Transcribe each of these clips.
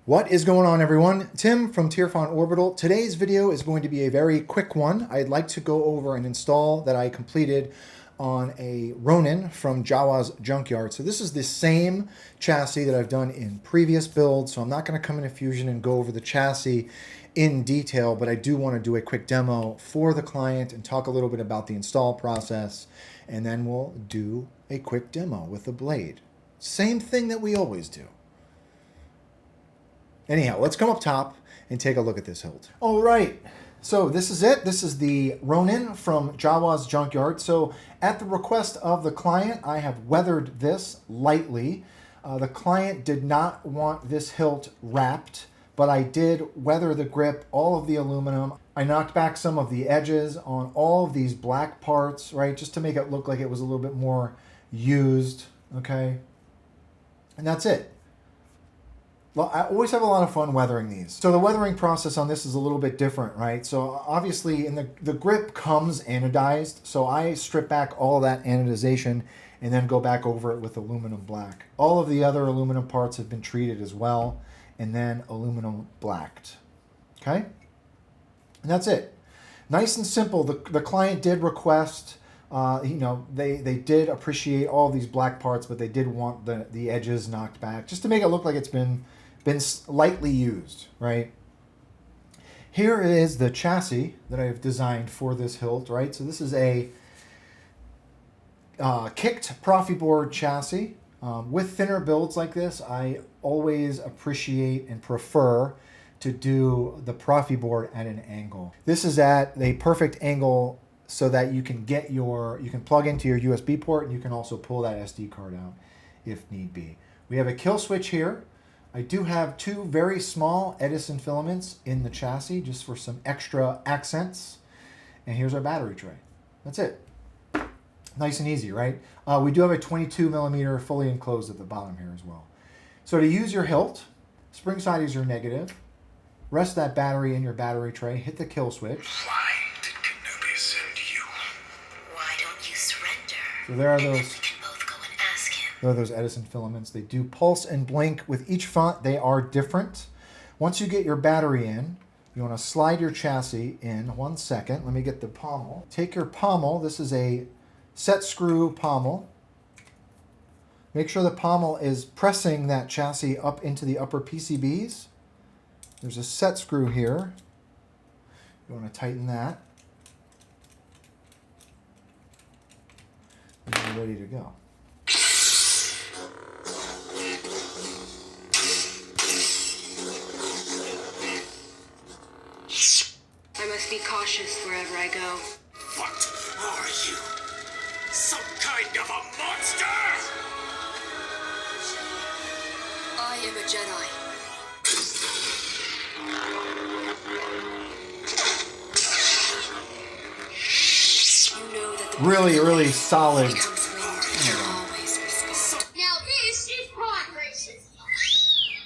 What is going on, everyone? Tim from Tirfon Orbital. Today's video is going to be a very quick one. I'd like to go over an install that I completed on a Ronin from Jawas Junkyard. So this is the same chassis that I've done in previous builds, so I'm not going to come into Fusion and go over the chassis in detail, but I do want to do a quick demo for the client and talk a little bit about the install process, and then we'll do a quick demo with the blade. Same thing that we always do. Anyhow, let's come up top and take a look at this hilt. All right, so this is it. This is the Ronin from Jawas Junkyard. So at the request of the client, I have weathered this lightly. The client did not want this hilt wrapped, but I did weather the grip, all of the aluminum. I knocked back some of the edges on all of these black parts, right, just to make it look like it was a little bit more used, okay? And that's it. Well, I always have a lot of fun weathering these. So the weathering process on this is a little bit different, right? So obviously in the grip comes anodized. So I strip back all of that anodization and then go back over it with aluminum black. All of the other aluminum parts have been treated as well and then aluminum blacked, okay? And that's it. Nice and simple. The client did request, they did appreciate all of these black parts, but they did want the edges knocked back just to make it look like it's been lightly used, right? Here is the chassis that I've designed for this hilt, right? So this is a kicked Proffie board chassis. With thinner builds like this, I always appreciate and prefer to do the Proffie board at an angle. This is at a perfect angle so that you can plug into your USB port and you can also pull that SD card out if need be. We have a kill switch here. I do have two very small Edison filaments in the chassis just for some extra accents. And here's our battery tray. That's it. Nice and easy, right? We do have a 22 millimeter fully enclosed at the bottom here as well. So to use your hilt, spring side is your negative. Rest that battery in your battery tray. Hit the kill switch. Why did Kenobi send you? Why don't you surrender? So there are those. We can both go and ask him. There are those Edison filaments. They do pulse and blink. With each font, they are different. Once you get your battery in, you want to slide your chassis in. 1 second. Let me get the pommel. Take your pommel. This is a set screw pommel. Make sure the pommel is pressing that chassis up into the upper PCBs. There's a set screw here. You want to tighten that. And you're ready to go. I must be cautious wherever I go. What are you? Some kind of a monster? I am a Jedi. Really solid. Now this is pod racing.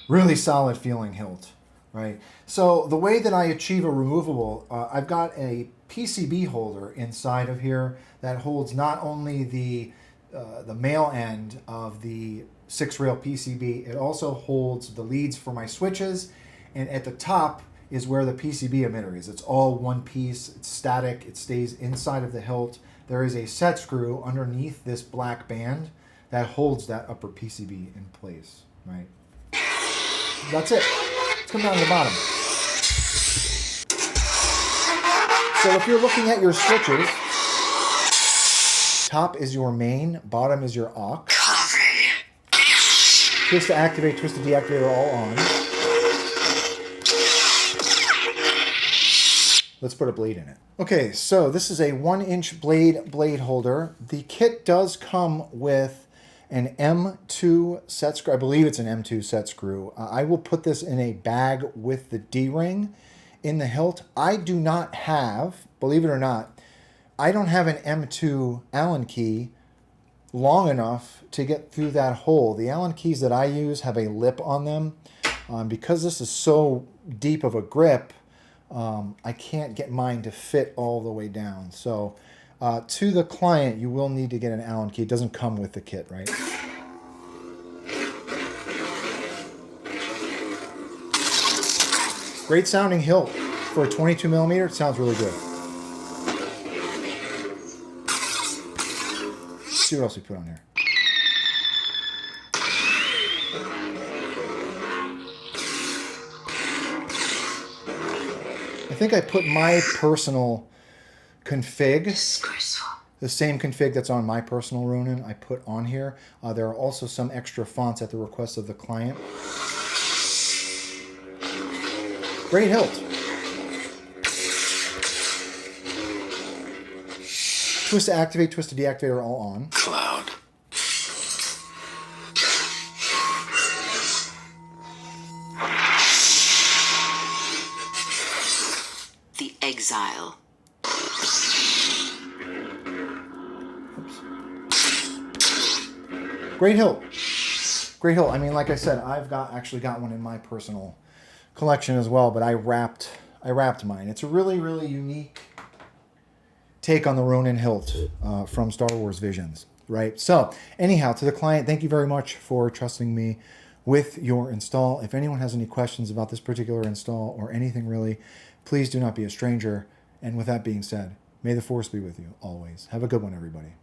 Really solid feeling hilt, right? So the way that I achieve a removable, I've got a PCB holder inside of here that holds not only the male end of the 6-rail PCB, it also holds the leads for my switches, and at the top is where the PCB emitter is. It's all one piece, it's static, it stays inside of the hilt. There is a set screw underneath this black band that holds that upper PCB in place, right? That's it. Let's come down to the bottom. So if you're looking at your switches, top is your main, bottom is your aux. Twist to activate, twist to deactivate are all on. Let's put a blade in it. Okay, so this is a 1-inch blade holder. The kit does come with an M2 set screw. I believe it's an M2 set screw. I will put this in a bag with the D-ring in the hilt. I do not have, believe it or not, I don't have an M2 Allen key long enough to get through that hole. The Allen keys that I use have a lip on them. Because this is so deep of a grip, I can't get mine to fit all the way down. So to the client, you will need to get an Allen key. It doesn't come with the kit, right? Great sounding hilt for a 22 millimeter. It sounds really good. Let's see what else we put on here. I think I put my personal config, the same config that's on my personal Ronin, I put on here. There are also some extra fonts at the request of the client. Great hilt. Twist to activate, twist to deactivate are all on. Cloud. The exile. Great hilt. Great hilt. I mean, like I said, I've actually got one in my personal collection as well, but I wrapped mine. It's a really, really unique take on the Ronin hilt from Star Wars Visions, right? So anyhow, to the client, thank you very much for trusting me with your install. If anyone has any questions about this particular install or anything really, please do not be a stranger. And with that being said, may the Force be with you always. Have a good one, everybody.